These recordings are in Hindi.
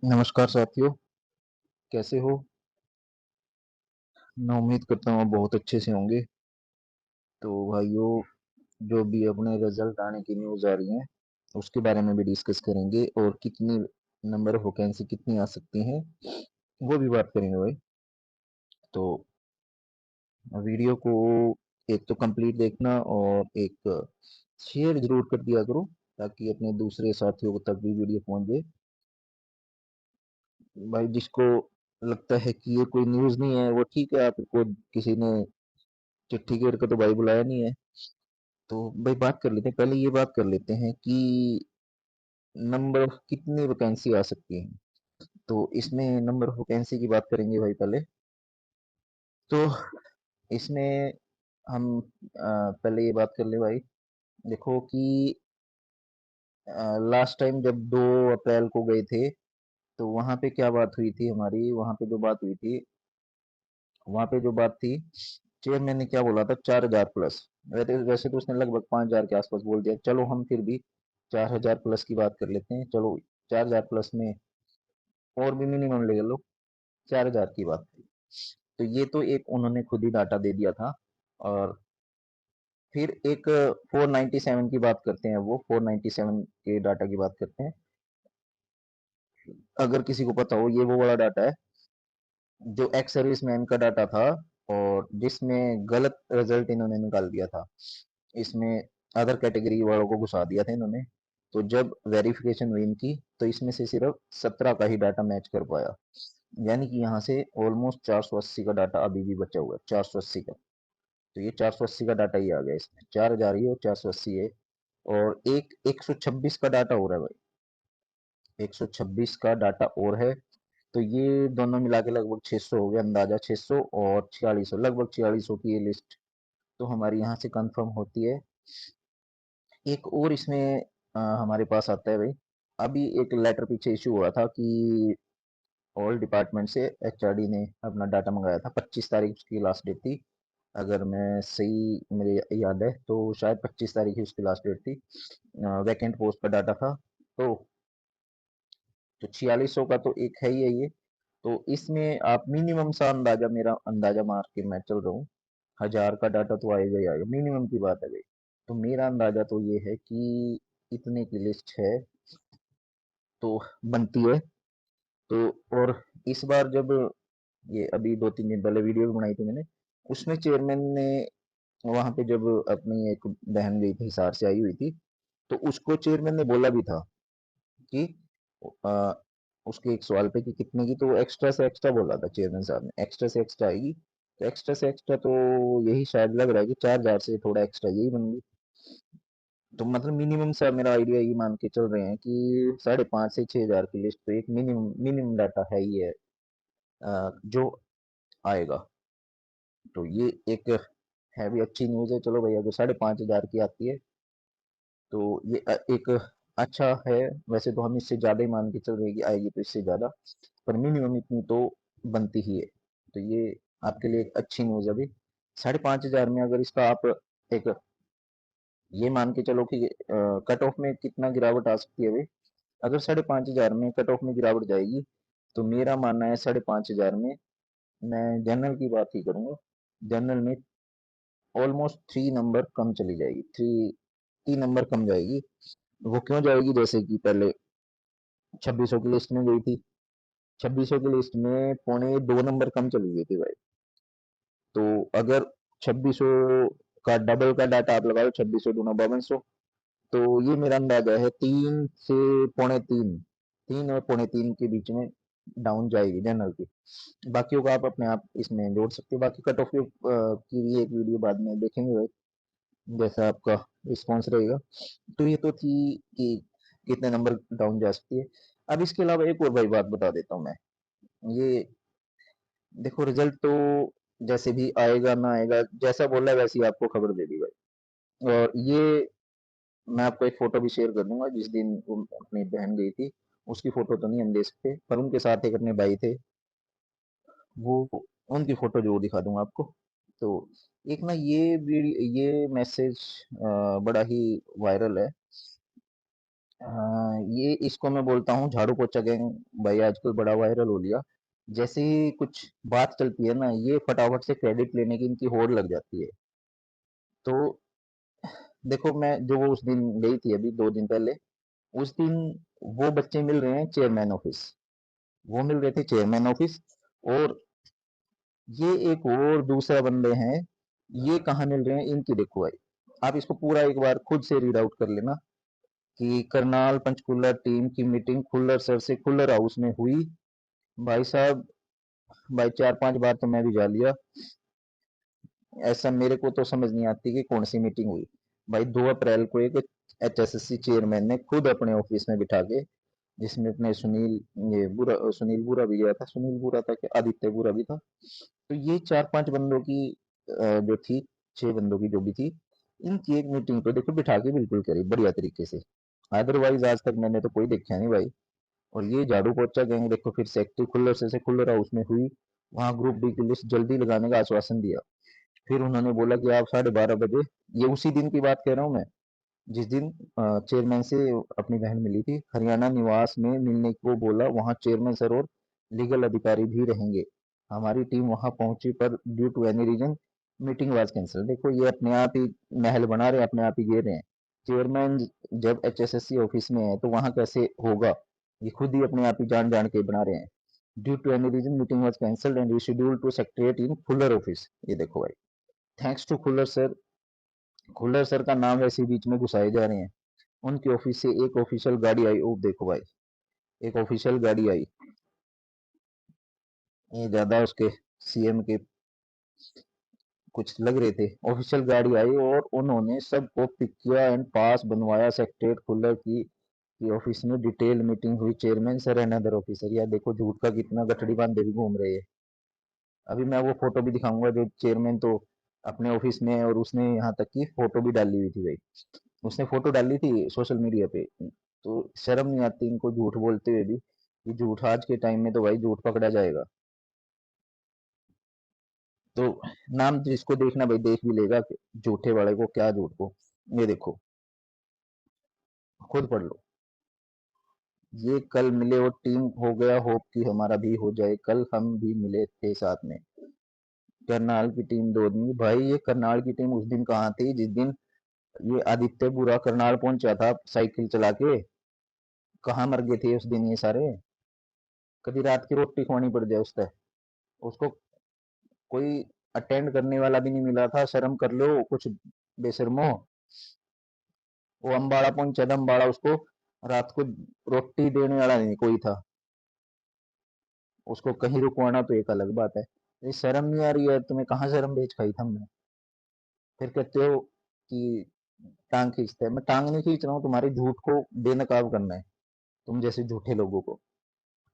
नमस्कार साथियों, कैसे हो? मैं उम्मीद करता हूँ आप बहुत अच्छे से होंगे। तो भाइयों, जो भी अपने रिजल्ट आने की न्यूज़ आ रही है, उसके बारे में भी डिस्कस करेंगे और कितनी नंबर ऑफ वैकेंसी कितनी आ सकती हैं, वो भी बात करेंगे भाई। तो वीडियो को एक तो कंप्लीट देखना और एक शेयर जरूर कर दिया करो, ताकि अपने दूसरे साथियों तक भी वीडियो पहुंच जाए। भाई, जिसको लगता है कि ये कोई न्यूज़ नहीं है, वो ठीक है, आपको किसी ने चिट्ठी घेर कर तो भाई बुलाया नहीं है। तो भाई बात कर लेते हैं, पहले ये बात कर लेते हैं कि नंबर ऑफ कितनी वैकेंसी आ सकती है। तो इसमें नंबर ऑफ वैकेंसी की बात करेंगे भाई पहले। तो इसमें हम पहले ये बात कर ले भाई। देखो कि लास्ट टाइम जब 2 अप्रैल को गए थे, तो वहां पे क्या बात हुई थी हमारी, वहां पे जो बात हुई थी, वहां पे जो बात थी, चेयरमैन ने क्या बोला था, 4,000 प्लस। वैसे वैसे तो उसने लगभग 5,000 के आसपास बोल दिया, चलो हम फिर भी 4,000 प्लस की बात कर लेते हैं। चलो 4,000 प्लस में और भी मिनिमम ले लो, 4,000 की बात थी। तो ये तो एक उन्होंने खुद ही डाटा दे दिया था। और फिर एक 497 की बात करते हैं, वो 497 के डाटा की बात करते हैं। अगर किसी को पता हो, ये वो वाला डाटा है जो एक्स सर्विसमैन का डाटा था, और जिसमें गलत रिजल्ट इन्होंने निकाल दिया था। इसमें अदर कैटेगरी वालों को घुसा दिया था इन्होंने। तो जब वेरिफिकेशन हुई इनकी, तो इसमें से सिर्फ 17 का ही डाटा मैच कर पाया। यानी कि यहाँ से ऑलमोस्ट 480 का डाटा अभी भी बचा हुआ है, 480 का। तो ये 480 का डाटा ही आ गया इसमें, 4,000 ही और 480 है। और एक 126 का डाटा हो रहा है भाई, 126 का डाटा और है। तो ये दोनों मिला के लगभग 600 हो गया, अंदाजा 600 और 4600, लगभग 4600 की ये लिस्ट तो हमारी यहाँ से कंफर्म होती है। एक और इसमें हमारे पास आता है भाई। अभी एक लेटर पीछे इशू हुआ था कि ऑल डिपार्टमेंट से एचआरडी ने अपना डाटा मंगाया था, 25 तारीख उसकी लास्ट डेट थी। अगर मैं सही, मेरे याद है तो शायद 25 तारीख ही उसकी लास्ट डेट थी। वैकेंट पोस्ट का डाटा था। तो 4600 का तो एक है ही है ये। तो इसमें आप मिनिमम सा अंदाजा, मेरा अंदाजा मार के मैं चल रहा हूँ, 1,000 का डाटा तो आएगा ही आएगा, मिनिमम की बात है भाई। तो मेरा अंदाजा तो ये है कि इतने की लिस्ट है तो बनती है। तो और इस बार जब ये अभी 2-3 दिन पहले वीडियो भी बनाई थी मैंने, उसमें चेयरमैन ने वहां पे जब अपनी एक बहन गई थी, हिसार से आई हुई थी, तो उसको चेयरमैन ने बोला भी था कि आ, उसके एक सवाल पे कि कितने की, तो एक्स्ट्रा से एक्स्ट्रा बोला था चेयरमैन साहब ने, एक्स्ट्रा से एक्स्ट्रा आएगी। तो एक्स्ट्रा से एक्स्ट्रा तो यही शायद लग रहा है कि 4,000 से थोड़ा एक्स्ट्रा यही बन गई। तो मतलब मिनिमम सा मेरा आइडिया ये मान के चल रहे हैं कि 5,500 से 6,000 की लिस्ट तो एक मिनिमम मिनिमम डाटा है ही है, जो आएगा। तो ये एक है भी अच्छी न्यूज़ है। चलो भैया, जो 5,500 की आती है, तो ये एक अच्छा है। वैसे तो हम इससे ज़्यादा ही मान के चल रहे हैं कि आएगी तो इससे ज़्यादा, पर मिनिमम इतनी तो बनती ही है। तो ये आपके लिए एक अच्छी न्यूज़ है अभी। 5,500 में अगर इसका आप एक ये मान के चलो कि कट ऑफ में कितना गिरावट आ सकती है भाई। अगर 5,500 में कट ऑफ में गिरावट जाएगी, तो मेरा मानना है 5,500 में, मैं जनरल की बात ही करूंगा, जनरल में ऑलमोस्ट 3 नंबर कम चली जाएगी, 3 नंबर कम जाएगी। वो क्यों जाएगी, जैसे कि पहले 2,600 की लिस्ट में गई थी, 2,600 की लिस्ट में 2.25 नंबर कम चली गई थी भाई। तो अगर 2,600 का डबल का डाटा आप लगाओ, 2,600 दूना 5,200, तो ये मेरा अंदाजा है 3 से 3.25, 3 और 3.25 के बीच में डाउन जाएगी जनरल की। बाकियों का आप अपने आप इसमें जोड़ सकते हो, बाकी कट ऑफ की भी एक वीडियो बाद में देखेंगे भाई, जैसा आपका रिस्पॉन्स रहेगा। तो ये तो थी कि कितने नंबर डाउन जा सकती है। अब इसके अलावा एक और भाई बात बता देता हूँ मैं। ये देखो, रिजल्ट तो जैसे भी आएगा ना आएगा, जैसा बोला है वैसे ही आपको खबर दे दी भाई। और ये मैं आपको एक फोटो भी शेयर कर दूंगा, जिस दिन वो अपनी बहन गई थी, उसकी फोटो तो नहीं हम दे सकते, पर उनके साथ एक अपने भाई थे, वो उनकी फोटो जरूर दिखा दूंगा आपको। तो एक ना ये मैसेज बड़ा ही वायरल है। ये इसको मैं बोलता हूँ झाड़ू पोछा गैंग। भाई आजकल बड़ा वायरल हो लिया। जैसे ही कुछ बात चलती है ना, ये फटाफट से क्रेडिट लेने की इनकी होड़ लग जाती है। तो देखो, मैं जो वो उस दिन गई थी अभी 2 दिन पहले, उस दिन वो बच्चे मिल रहे हैं चेयरमैन ऑफिस। वो मिल रहे थे चेयरमैन ऑफिस। और ये एक और दूसरा बंदे हैं, ये कहाँ मिल रहे हैं इनकी देखो भाई। आप इसको पूरा एक बार खुद से रीड आउट कर लेना कि करनाल पंचकुला टीम की मीटिंग खुल्लर सर से खुल्लर हाउस में हुई। भाई साहब, भाई 4-5 बार तो मैं भी जा लिया। ऐसा मेरे को तो समझ नहीं आती कि कौन सी मीटिंग हुई। भाई 2 अप्रैल को एक एचएसएससी चेयरमैन ने खुद अपने ऑफिस में बिठा के, जिसमें अपने सुनील, ये बुरा, सुनील बुरा भी गया था, सुनील बुरा था कि आदित्य बुरा भी था। तो ये 4-5 बंदों की जो थी, 6 बंदों की जो भी थी, इनकी एक मीटिंग पे देखो बिठा के बिल्कुल करी बढ़िया तरीके से। अदरवाइज आज तक मैंने तो कोई देखा नहीं भाई। और ये झाड़ू पोछा गैंग देखो, फिर सेक्टर खुल्लर से खुल्लर हाउस में हुई। वहां ग्रुप डी की लिस्ट जल्दी लगाने का आश्वासन दिया। फिर उन्होंने बोला कि आप 12:30 बजे, ये उसी दिन की बात कह रहा हूँ मैं, जिस दिन चेयरमैन से अपनी बहन मिली थी, हरियाणा निवास में मिलने को बोला। वहां चेयरमैन सर और लीगल अधिकारी भी रहेंगे। हमारी टीम वहां पहुंची पर due to any reason meeting was cancel. देखो, ये अपने आप ही महल बना रहे हैं, अपने आप ही गिर रहे हैं। चेयरमैन जब एचएसएससी ऑफिस में है तो वहां कैसे होगा? ये खुद ही अपने आप ही जान जान के बना रहे हैं। Due to any reason meeting was cancelled and rescheduled to secretariat in Khullar office. ये देखो भाई, thanks to Khullar sir. Khullar sir का नाम वैसे ही बीच में घुसाए जा रहे हैं। उनके ऑफिस से एक ऑफिशियल गाड़ी आई। ओ देखो भाई, एक ऑफिशियल गाड़ी आई। ये ज्यादा उसके सीएम के कुछ लग रहे थे। ऑफिशियल गाड़ी आई और उन्होंने सबको पिक किया एंड पास बनवाया। सेक्रेटरीट खुल्लर की ऑफिस में डिटेल मीटिंग हुई। Chairman sir and other officer. यार देखो, झूठ का कितना गठड़ी बांधे भी घूम रहे हैं। अभी मैं वो फोटो भी दिखाऊंगा जो चेयरमैन तो अपने ऑफिस में है, और उसने यहाँ तक की फोटो भी डाली हुई थी भाई। उसने फोटो डाली थी सोशल मीडिया पे। तो शर्म नहीं आती इनको झूठ बोलते हुए भी, कि झूठ आज के टाइम में तो भाई झूठ पकड़ा जाएगा। तो नाम जिसको देखना भाई देख भी लेगा कि झूठे वाले को, क्या झूठ को। ये देखो, खुद पढ़ लो। ये कल मिले और टीम हो गया होप कि हमारा भी हो जाए। कल हम भी मिले थे साथ में। करनाल की टीम 2 दिन। भाई ये करनाल की टीम उस दिन कहाँ थी जिस दिन ये आदित्य बुरा करनाल पहुंचा था साइकिल चला के? कहाँ मर गए थे उस दिन ये सारे? कभी रात की रोटी खुआनी पड़ जाए उससे, उसको कोई अटेंड करने वाला भी नहीं मिला था। शर्म कर लो कुछ, बेशर्मो। वो अम्बाड़ा पहुंचा था, अम्बाड़ा उसको रात को रोटी देने वाला नहीं कोई था। उसको कहीं रुकवाना तो एक अलग बात है। ये शर्म नहीं आ रही है तुम्हें? कहाँ शर्म बेच खाई था हमने? फिर कहते हो कि टांग खींचते हैं। मैं टांग नहीं खींच रहा हूँ, तुम्हारे झूठ को बेनकाब करना है, तुम जैसे झूठे लोगों को।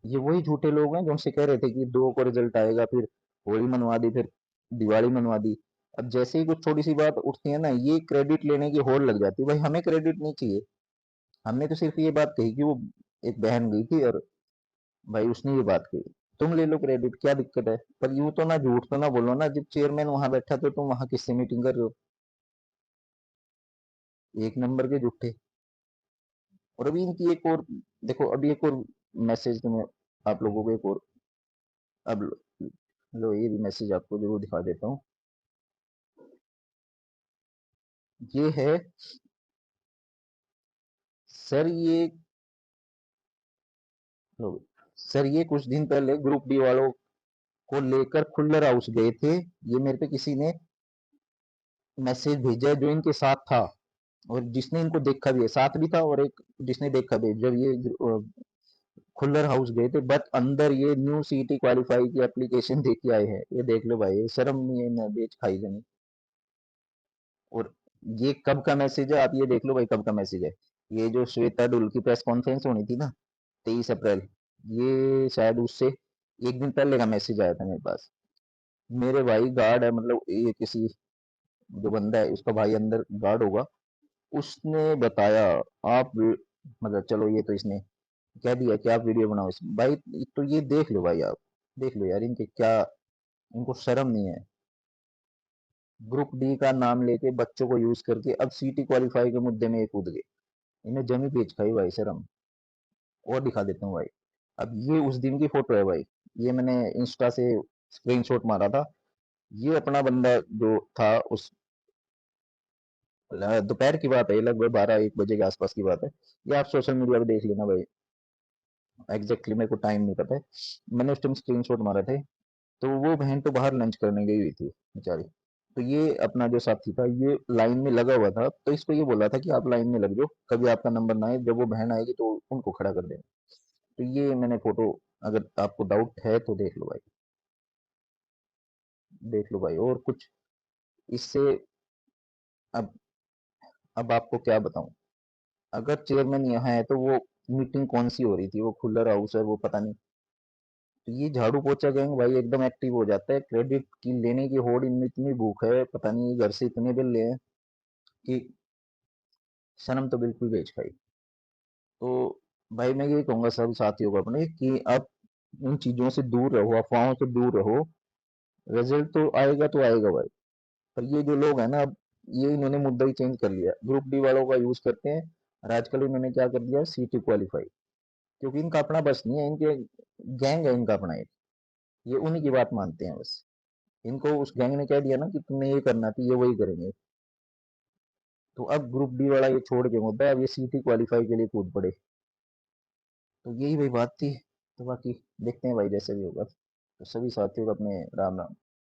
ये वही झूठे लोग हैं जो हमसे कह रहे थे कि 2 को रिजल्ट आएगा, फिर होली मनवा दी, फिर दिवाली मनवा दी। अब जैसे ही कुछ थोड़ी सी बात उठती है ना, ये क्रेडिट लेने की होड़ लग जाती है। भाई हमें क्रेडिट नहीं चाहिए। हमने तो सिर्फ ये बात कही कि वो एक बहन गई थी और भाई उसने ये बात कही। तुम ले लो क्रेडिट, क्या दिक्कत है? पर यूं तो ना झूठ तो ना बोलो ना, जब चेयरमैन वहां बैठा तो तुम वहां किससे मीटिंग कर रहे हो? एक नंबर के झूठे। और अभी इनकी एक और, देखो अभी एक और मैसेज तुम्हें, आप लोगों को एक और, अब लो ये भी मैसेज आपको जरूर दिखा देता हूँ। ये है सर, ये लो, सर ये कुछ दिन पहले ग्रुप डी वालों को लेकर खुल्लर हाउस गए थे। ये मेरे पे किसी ने मैसेज भेजा है जो इनके साथ था, और जिसने इनको देखा भी है, साथ भी था, और एक जिसने देखा भी है। जब ये खुल्लर हाउस गए थे, बट अंदर ये न्यू सीटी क्वालिफाई की एप्लीकेशन दे के आए हैं। ये देख लो भाई, ये शर्म नहीं है ना बेच खाई जानी। और ये कब का मैसेज है आप ये देख लो भाई, कब का मैसेज है। ये जो श्वेता डुल की प्रेस कॉन्फ्रेंस होनी थी ना, 23 अप्रैल, ये शायद उससे एक दिन पहले का मैसेज आया था मेरे पास। मेरे भाई गार्ड है, मतलब ये किसी, जो बंदा है उसका भाई अंदर गार्ड होगा, उसने बताया। आप मतलब चलो, ये तो इसने कह दिया कि आप वीडियो बनाओ इसमें भाई। तो ये देख लो भाई, आप देख लो यार इनके क्या, इनको शर्म नहीं है? ग्रुप डी का नाम लेके बच्चों को यूज करके अब सीटी क्वालिफाई के मुद्दे में ये कूद गए। इन्हें जमी पेच खाई भाई, शर्म। और दिखा देता हूँ भाई। अब ये उस दिन की फोटो है भाई, ये मैंने इंस्टा से स्क्रीनशॉट मारा था। ये अपना बंदा जो था उस दोपहर की बात है, लगभग 12-1 बजे के आसपास की बात है। ये आप सोशल मीडिया पे देख लेना भाई, एग्जैक्टली मेरे को टाइम नहीं पता है। मैंने उस टाइम स्क्रीनशॉट मारा थे। तो वो बहन तो बाहर लंच करने गई हुई थी बेचारी। तो ये अपना जो साथी था ये लाइन में लगा हुआ था, तो इसको ये बोला था कि आप लाइन में लग जाओ, कभी आपका नंबर ना आए, जब वो बहन आएगी तो उनको खड़ा कर देना। तो ये मैंने फोटो, अगर आपको डाउट है तो देख लो भाई, देख लो भाई। और कुछ इससे, अब अब आपको क्या बताऊं। अगर चेयरमैन यहाँ है तो वो मीटिंग कौन सी हो रही थी, वो खुल्लर हाउस है, वो पता नहीं। तो ये झाड़ू पोछा गैंग भाई एकदम एक्टिव हो जाता है, क्रेडिट की लेने की होड़ इनमें इतनी भूख है, पता नहीं ये घर से इतने बिल ले हैं कि शर्म तो बिल्कुल बेच खाई। तो भाई मैं ये कहूंगा सब साथियों को अपने कि आप इन चीजों से दूर रहो, अफवाहों से दूर रहो। रिजल्ट तो आएगा भाई। पर ये जो लोग हैं ना, अब ये इन्होंने मुद्दा ही चेंज कर लिया, ग्रुप डी वालों का यूज करते हैं। और आजकल इन्होंने क्या कर दिया, सीटी क्वालिफाई, क्योंकि इनका अपना बस नहीं है, इनके गैंग है इनका अपना एक, ये उन्हीं की बात मानते हैं बस। इनको उस गैंग ने कह दिया ना कि तुम्हें ये करना तो ये वही करेंगे। तो अब ग्रुप डी वाला ये छोड़ के मुद्दा, अब ये सीटी क्वालिफाई के लिए कूद पड़े। तो यही भाई बात थी। तो बाकी देखते हैं भाई जैसे भी होगा। तो सभी साथियों को अपने राम राम।